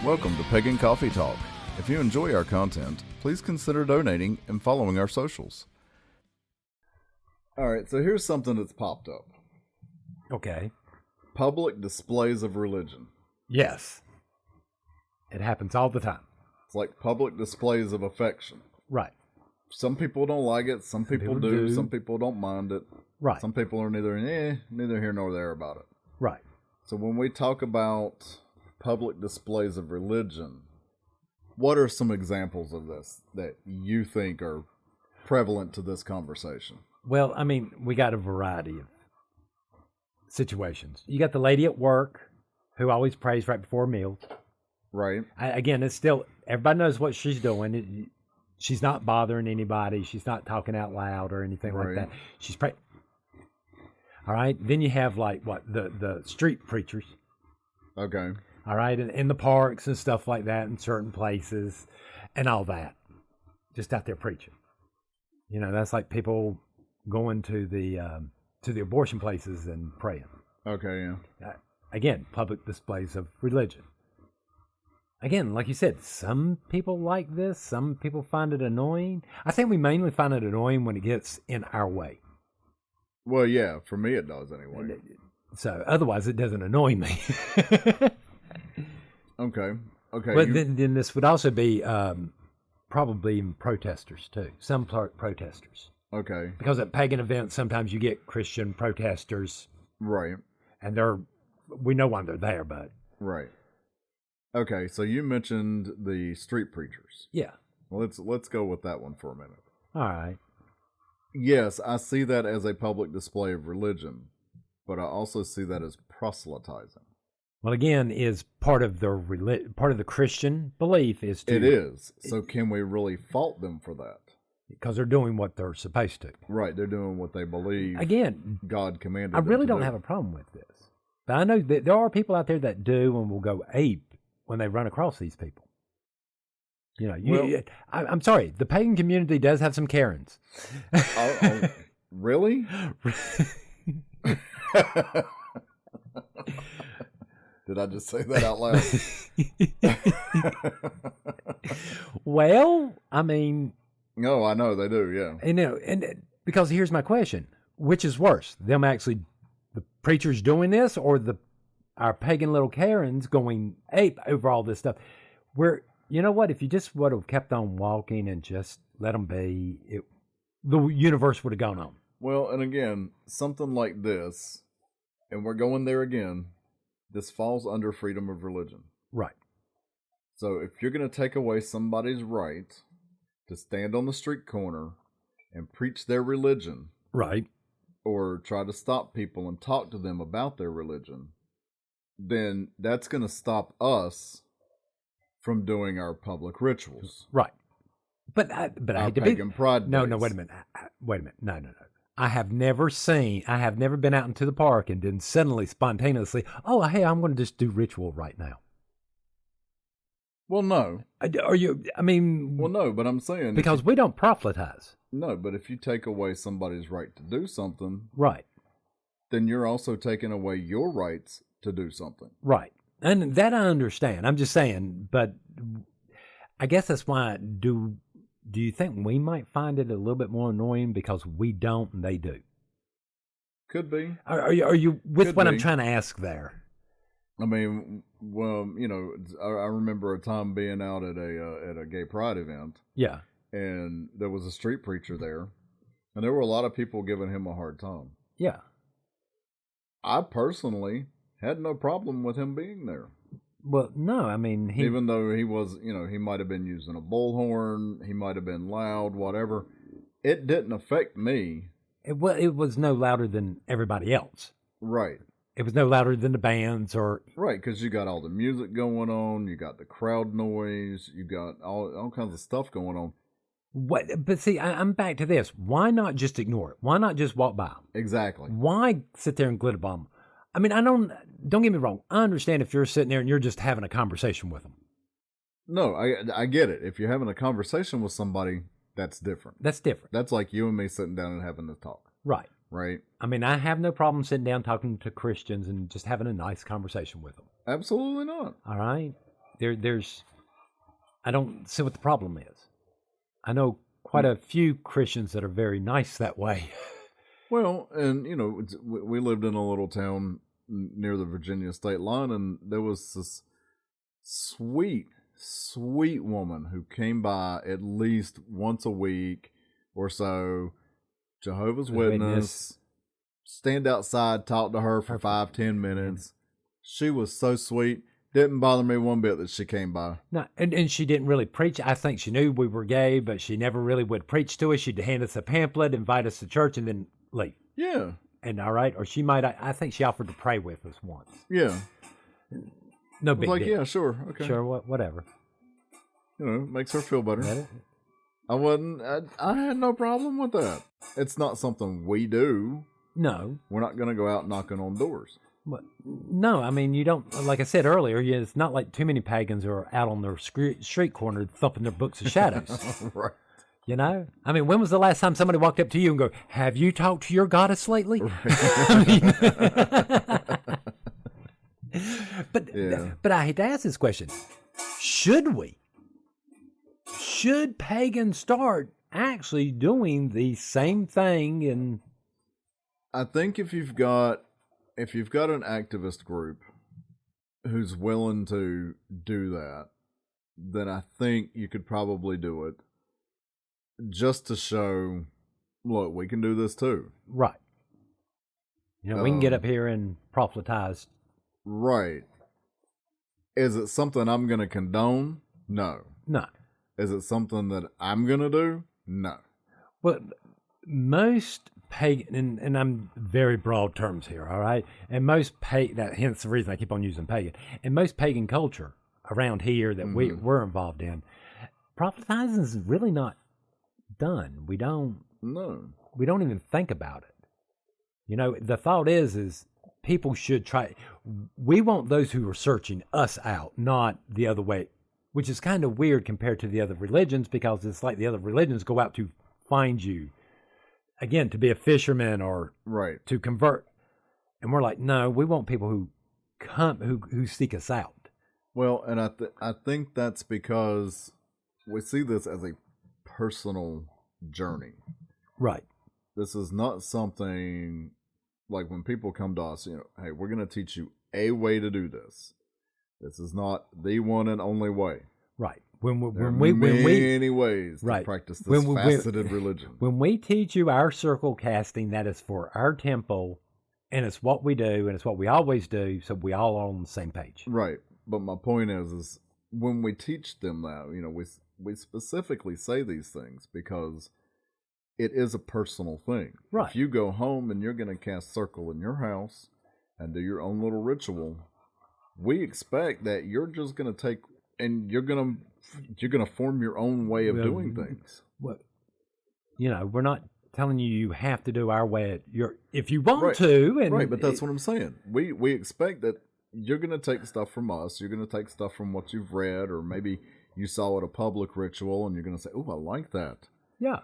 Welcome to Pagan Coffee Talk. If you enjoy our content, please consider donating and following our socials. All right, so here's something that's popped up. Okay. Public displays of religion. Yes. It happens all the time. It's like public displays of affection. Right. Some people don't like it. Some people do. Some people don't mind it. Right. Some people are neither here nor there about it. Right. So when we talk about public displays of religion, what are some examples of this that you think are prevalent to this conversation? Well, I mean, we got a variety of situations. You got the lady at work who always prays right before meals. Right. Again, it's still, everybody knows what she's doing. She's not bothering anybody. She's not talking out loud or anything like that. She's praying. All right. Then you have the street preachers. Okay. All right. And in the parks and stuff like that in certain places and all that. Just out there preaching. You know, that's like people going to the abortion places and praying. Okay, yeah. Again, public displays of religion. Again, like you said, some people like this. Some people find it annoying. I think we mainly find it annoying when it gets in our way. Well, yeah, for me it does anyway. So otherwise it doesn't annoy me. Okay. But then this would also be probably even protesters too. Some protesters. Okay. Because at pagan events, sometimes you get Christian protesters. Right. And we know why they're there, but. Right. Okay, so you mentioned the street preachers. Yeah. Let's go with that one for a minute. All right. Yes, I see that as a public display of religion, but I also see that as proselytizing. Well, again, is part of the Christian belief is to. It is. So can we really fault them for that? Because they're doing what they're supposed to. Right, they're doing what they believe. Again, God commanded. I really don't have a problem with this, but I know that there are people out there that do and will go ape when they run across these people. You know, I'm sorry, the pagan community does have some Karens. Really? Did I just say that out loud? Well, I mean... No, I know, they do, yeah. And because here's my question. Which is worse? Them actually, the preachers doing this, or our pagan little Karens going ape over all this stuff? Where, you know what, if you just would have kept on walking and just let them be, the universe would have gone on. Well, and again, something like this, and we're going there again, this falls under freedom of religion. Right. So if you're going to take away somebody's right to stand on the street corner and preach their religion, right, or try to stop people and talk to them about their religion, then that's going to stop us from doing our public rituals. Right. But I hate to pagan pride No, days. wait a minute. No. I have never been out into the park and then suddenly, spontaneously, oh, hey, I'm going to just do ritual right now. Well, no. Are you, I mean... Well, no, but I'm saying... Because we don't proselytize. No, but if you take away somebody's right to do something... Right. Then you're also taking away your rights to do something. Right. And that I understand. I'm just saying, but I guess that's why, do you think we might find it a little bit more annoying because we don't and they do? Could be. Are you with what I'm trying to ask there? I mean, well, you know, I remember a time being out at a gay pride event. Yeah. And there was a street preacher there, and there were a lot of people giving him a hard time. Yeah. I personally had no problem with him being there. Well, no, I mean... Even though he was, you know, he might have been using a bullhorn, he might have been loud, whatever. It didn't affect me. It was no louder than everybody else. Right. It was no louder than the bands or... Right, because you got all the music going on, you got the crowd noise, you got all kinds of stuff going on. What? But see, I'm back to this. Why not just ignore it? Why not just walk by? Exactly. Why sit there and glitter bomb? I mean, don't get me wrong. I understand if you're sitting there and you're just having a conversation with them. No, I get it. If you're having a conversation with somebody, that's different. That's different. That's like you and me sitting down and having a talk. Right. Right. I mean, I have no problem sitting down talking to Christians and just having a nice conversation with them. Absolutely not. All right. there's I don't see what the problem is. I know quite a few Christians that are very nice that way. Well, and we lived in a little town near the Virginia state line, and there was this sweet woman who came by at least once a week or so. Jehovah's Witness. Stand outside, talk to her for 5-10 minutes. She was so sweet. Didn't bother me one bit that she came by. No, and she didn't really preach. I think she knew we were gay, but she never really would preach to us. She'd hand us a pamphlet, invite us to church, and then leave. Yeah. And all right, or she might. I think she offered to pray with us once. Yeah. No big deal. Yeah, sure, okay, sure, whatever. Makes her feel better. I had no problem with that. It's not something we do. No, we're not going to go out knocking on doors. But no, I mean, you don't, like I said earlier, it's not like too many pagans are out on their street corner thumping their books of shadows. Right. I mean, when was the last time somebody walked up to you and go, have you talked to your goddess lately? Right. But I hate to ask this question. Should we? Should pagans start actually doing the same thing? And I think if you've got an activist group who's willing to do that, then I think you could probably do it just to show, look, we can do this too. Right. We can get up here and proselytize. Right. Is it something I'm going to condone? No. No. Is it something that I'm going to do? No. Well, most pagan, and I'm very broad terms here, all right? And most pagan, hence the reason I keep on using pagan. And most pagan culture around here that we're involved in, proselytizing is really not done. We don't even think about it. The thought is people should try. We want those who are searching us out, not the other way, which is kind of weird compared to the other religions, because it's like the other religions go out to find you, again, to be a fisherman or to convert. And we're like, no, we want people who come, who seek us out. Well, and I think that's because we see this as a personal journey. Right. This is not something like when people come to us, hey, we're going to teach you a way to do this. This is not the one and only way. Right. There are many ways to practice this faceted religion. When we teach you our circle casting, that is for our temple, and it's what we do, and it's what we always do, so we all are on the same page. Right. But my point is when we teach them that, we specifically say these things because it is a personal thing. Right. If you go home and you're going to cast circle in your house and do your own little ritual, we expect that you're just going to take and you're going to form your own way of doing things. What? We're not telling you have to do our way if you want to. And but that's what I'm saying. We expect that you're going to take stuff from us. You're going to take stuff from what you've read, or maybe you saw at a public ritual and you're going to say, oh, I like that. Yeah.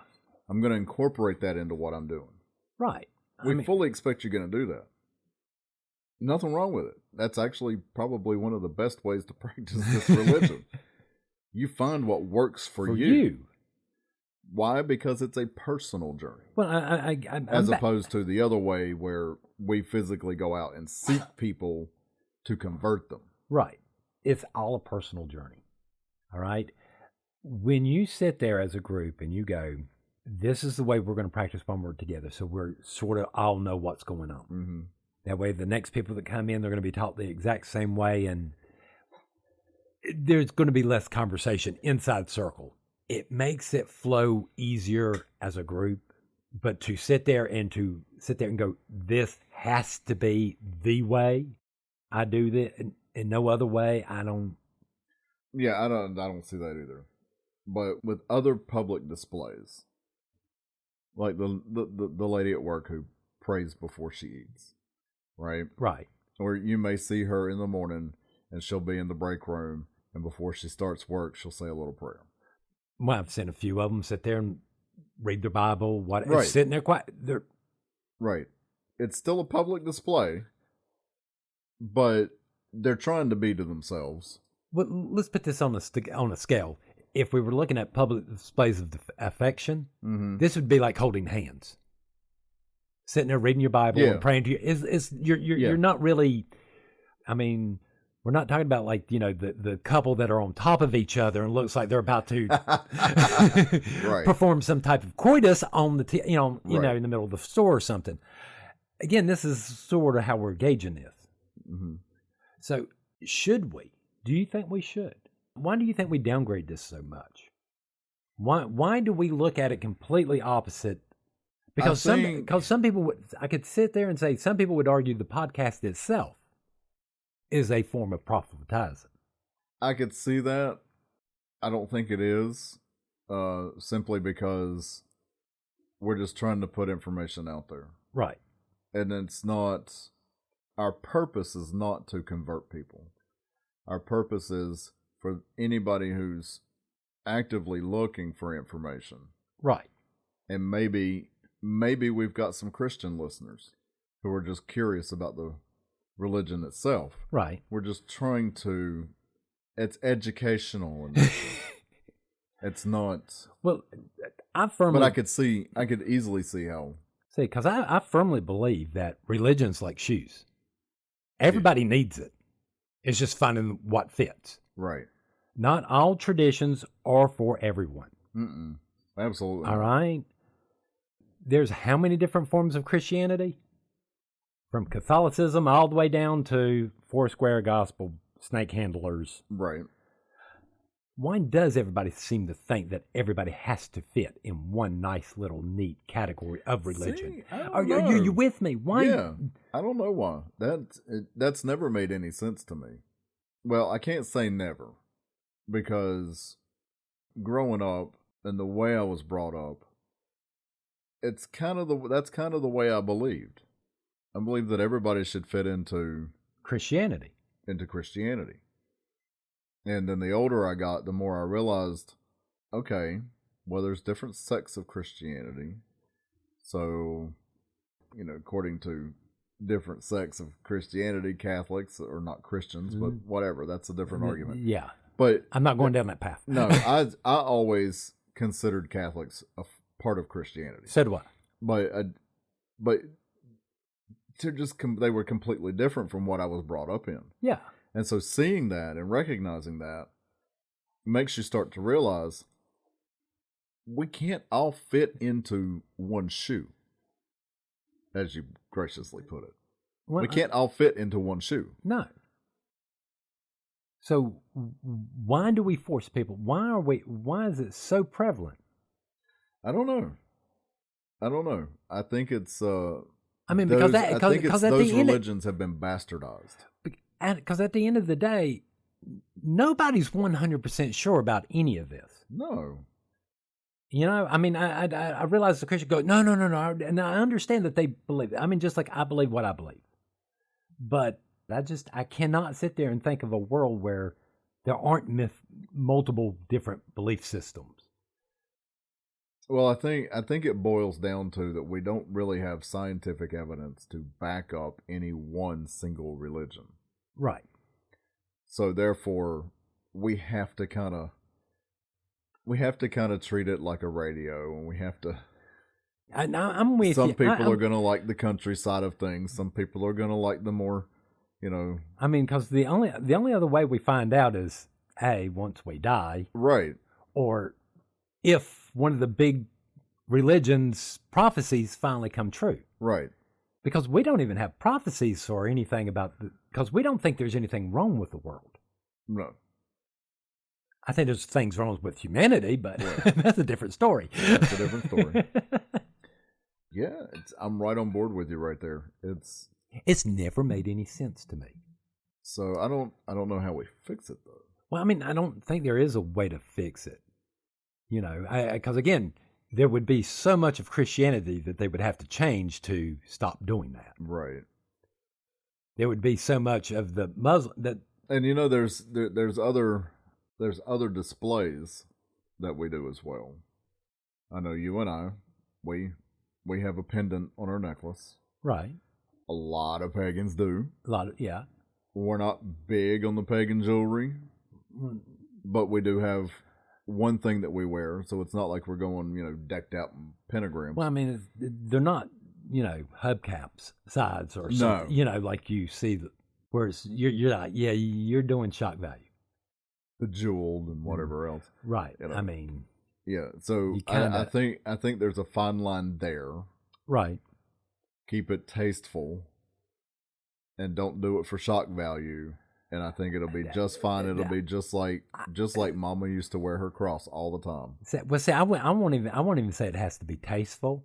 I'm going to incorporate that into what I'm doing. Right. We fully expect you're going to do that. Nothing wrong with it. That's actually probably one of the best ways to practice this religion. You find what works for you. Why? Because it's a personal journey. Well, as opposed to the other way where we physically go out and seek people to convert them. Right. It's all a personal journey. All right. When you sit there as a group and you go, this is the way we're going to practice when we're together, so we're sort of all know what's going on. Mm-hmm. That way the next people that come in, they're going to be taught the exact same way, and there's going to be less conversation inside circle. It makes it flow easier as a group, but to sit there and go, this has to be the way I do this, and no other way, I don't. Yeah, I don't see that either. But with other public displays, like the lady at work who prays before she eats, right? Right. Or you may see her in the morning and she'll be in the break room, and before she starts work, she'll say a little prayer. Well, I've seen a few of them sit there and read their Bible. Right. Sitting there quiet. Right. It's still a public display, but they're trying to be to themselves. Well, let's put this on a scale. If we were looking at public displays of affection, this would be like holding hands, sitting there reading your Bible and praying to you. You're not really. I mean, we're not talking about like the couple that are on top of each other and looks like they're about to perform some type of coitus on the in the middle of the store or something. Again, this is sort of how we're gauging this. So, should we? Do you think we should? Why do you think we downgrade this so much? Why do we look at it completely opposite? Because some people would, I could sit there and say some people would argue the podcast itself is a form of proselytizing. I could see that. I don't think it is, simply because we're just trying to put information out there. Right. And it's not, our purpose is not to convert people. Our purpose is for anybody who's actively looking for information. Right. And maybe we've got some Christian listeners who are just curious about the religion itself. Right. We're just trying to, it's educational. It's not. Well, but I could easily see how. See, because I firmly believe that religion's like shoes. Everybody needs it. It's just finding what fits. Right. Not all traditions are for everyone. Absolutely. All right. There's how many different forms of Christianity? From Catholicism all the way down to Foursquare Gospel, snake handlers. Right. Why does everybody seem to think that everybody has to fit in one nice little neat category of religion? Are you with me? Why? Yeah, I don't know why. That's never made any sense to me. Well, I can't say never, because growing up and the way I was brought up, that's kind of the way I believed. I believe that everybody should fit into Christianity. And then the older I got, the more I realized, okay, well, there's different sects of Christianity. So, according to different sects of Christianity, Catholics are not Christians, but whatever, that's a different argument. Yeah. But I'm not going down that path. No, I always considered Catholics a part of Christianity. So do I. But they were completely different from what I was brought up in. Yeah. And so seeing that and recognizing that makes you start to realize we can't all fit into one shoe, as you graciously put it. Well, we can't all fit into one shoe. No. So why do we force people? Why is it so prevalent? I don't know. I think it's because those religions have been bastardized. Because at the end of the day, nobody's 100% sure about any of this. No. I realize the Christian go, no. And I understand that they believe it. I mean, just like I believe what I believe. But I cannot sit there and think of a world where there aren't multiple different belief systems. Well, I think it boils down to that we don't really have scientific evidence to back up any one single religion. Right. So therefore, we have to kind of treat it like a radio, and we have to. I'm with you. Some people are going to like the country side of things. Some people are going to like the more, I mean, because the only other way we find out is once we die, right? Or if one of the big religion's prophecies finally come true, right? Because we don't even have prophecies or anything because we don't think there's anything wrong with the world. No. I think there's things wrong with humanity, but that's a different story. That's a different story. Yeah, I'm right on board with you right there. It's never made any sense to me. So I don't know how we fix it though. Well, I mean, I don't think there is a way to fix it. Because again, there would be so much of Christianity that they would have to change to stop doing that. Right. There would be so much of the Muslim that, and there's other displays that we do as well. I know you and I, we have a pendant on our necklace. Right. A lot of pagans do. Yeah. We're not big on the pagan jewelry. but we do have one thing that we wear, so it's not like we're going, decked out in pentagrams. Well, I mean, they're not, hubcaps sides or something, like you see. Whereas you're like, yeah, you're doing shock value. Bejeweled and whatever else. Right. I mean. Yeah, so I think there's a fine line there. Right. Keep it tasteful and don't do it for shock value. And I think it'll be just fine. It'll be just like Mama used to wear her cross all the time. Well, see, I won't even say it has to be tasteful.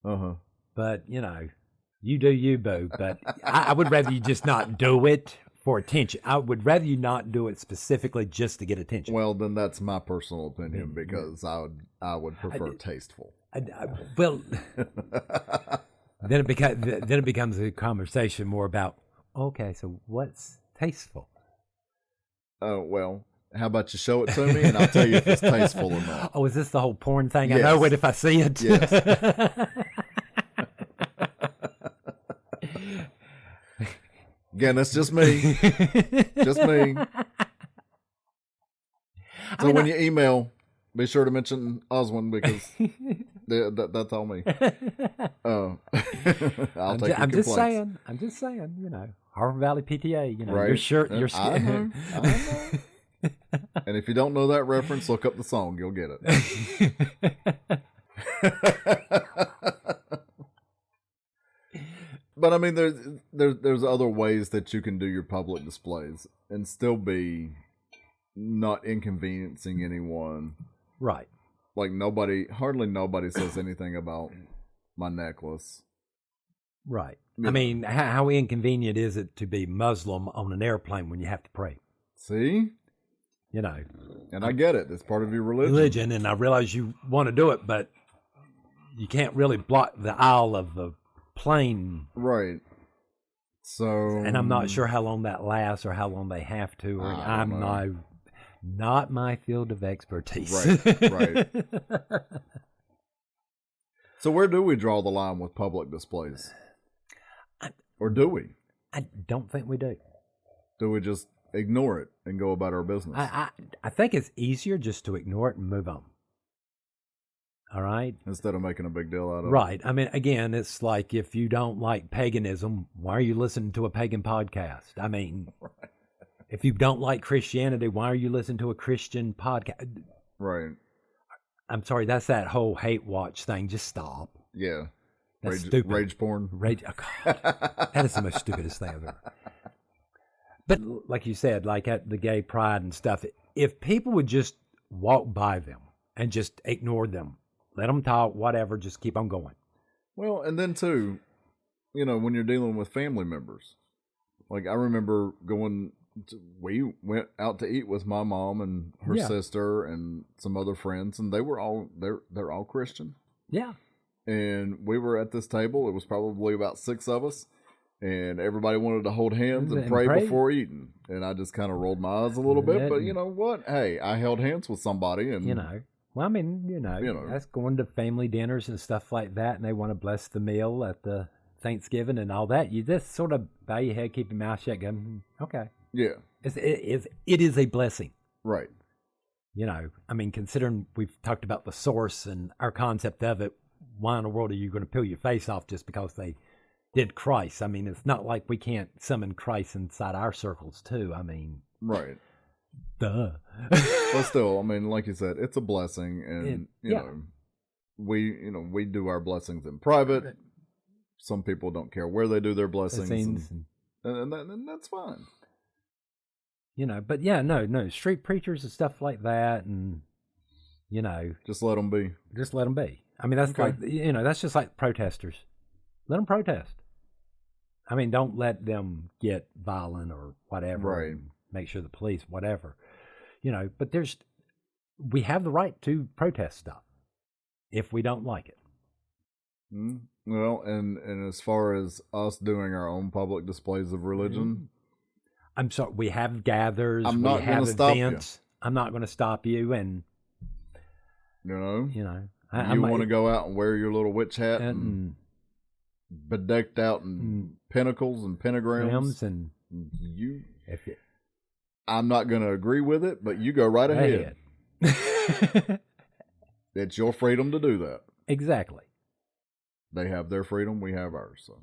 But you do you, boo. But I would rather you just not do it for attention. I would rather you not do it specifically just to get attention. Well, then that's my personal opinion because I would prefer tasteful. Well, then it becomes a conversation more about, okay, so what's tasteful? Oh, well, how about you show it to me and I'll tell you if it's tasteful or not. Oh, is this the whole porn thing? Yes. I know it if I see it. Yes. Again, that's just me. Just me. So when you email, be sure to mention Oswin because that's all me. I'll take I'm your just saying. I'm just saying. Harvard Valley PTA. Right. Your shirt. Your I know. And if you don't know that reference, look up the song. You'll get it. But I mean, there's other ways that you can do your public displays and still be not inconveniencing anyone. Right. Like hardly nobody says anything about my necklace. Right. I mean, how inconvenient is it to be Muslim on an airplane when you have to pray? See? And I get it. It's part of your religion. And I realize you want to do it, but you can't really block the aisle of the plane. Right. So. And I'm not sure how long that lasts or how long they have to. Or I'm not my field of expertise. Right. So where do we draw the line with public displays? Or do we? I don't think we do. Do we just ignore it and go about our business? I think it's easier just to ignore it and move on. All right? Instead of making a big deal out of it. Right. I mean, again, it's like if you don't like paganism, why are you listening to a pagan podcast? I mean, if you don't like Christianity, why are you listening to a Christian podcast? Right. I'm sorry, that's that whole hate watch thing. Just stop. Yeah. That's stupid. Rage porn. Oh, God. That is the most stupidest thing I've ever. But like you said, like at the gay pride and stuff, if people would just walk by them and just ignore them, let them talk, whatever, just keep on going. Well, and then too, when you're dealing with family members, like I remember we went out to eat with my mom and her sister and some other friends, and they're all Christian. Yeah. And we were at this table. It was probably about 6 of us. And everybody wanted to hold hands and pray before eating. And I just kind of rolled my eyes a little bit. But you know what? Hey, I held hands with somebody. And well, I mean, that's going to family dinners and stuff like that. And they want to bless the meal at the Thanksgiving and all that. You just sort of bow your head, keep your mouth shut, going, okay. Yeah. It is a blessing. Right. I mean, considering we've talked about the source and our concept of it, why in the world are you going to peel your face off just because they did Christ? I mean, it's not like we can't summon Christ inside our circles too. I mean, right. Duh. But still, I mean, like you said, it's a blessing, and we do our blessings in private. Some people don't care where they do their blessings, and that's fine. But yeah, no, street preachers and stuff like that, and just let them be. Just let them be. I mean, that's like that's just like protesters. Let them protest. I mean, don't let them get violent or whatever. Right. Make sure the police, whatever. But we have the right to protest stuff if we don't like it. Well, and as far as us doing our own public displays of religion, I'm sorry, we have gathers, I'm not we have stop events. I'm not going to stop you, and you want to go out and wear your little witch hat and bedecked out in pinnacles and pentagrams, and I'm not going to agree with it, but you go right ahead. It's your freedom to do that. Exactly. They have their freedom, we have ours. So.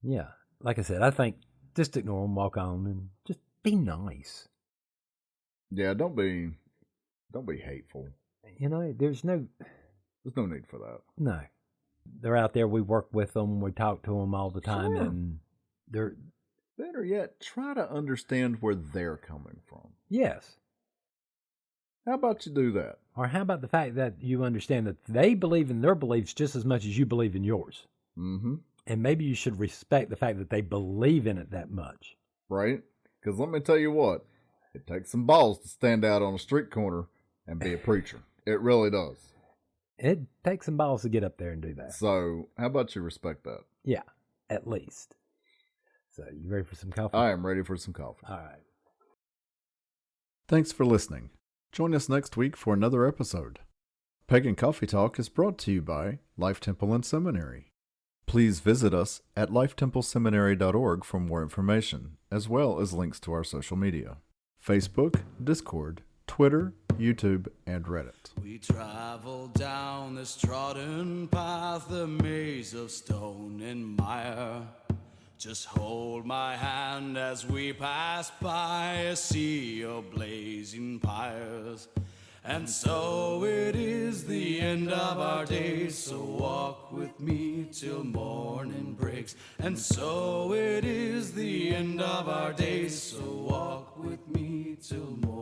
Yeah. Like I said, I think just ignore them, walk on, and just be nice. Yeah, don't be hateful. You know, there's no need for that. No. They're out there, we work with them, we talk to them all the time, Sure. and they're... Better yet, try to understand where they're coming from. Yes. How about you do that? Or how about the fact that you understand that they believe in their beliefs just as much as you believe in yours? Mm-hmm. And maybe you should respect the fact that they believe in it that much. Right? Because let me tell you what, it takes some balls to stand out on a street corner and be a preacher. It really does. It takes some balls to get up there and do that. So, how about you respect that? Yeah, at least. So, you ready for some coffee? I am ready for some coffee. All right. Thanks for listening. Join us next week for another episode. Pagan Coffee Talk is brought to you by Life Temple and Seminary. Please visit us at lifetempleseminary.org for more information, as well as links to our social media: Facebook, Discord, Twitter, YouTube, and Reddit. We travel down this trodden path, a maze of stone and mire. Just hold my hand as we pass by a sea of blazing pyres. And so it is the end of our days, so walk with me till morning breaks. And so it is the end of our days, so walk with me till morning breaks.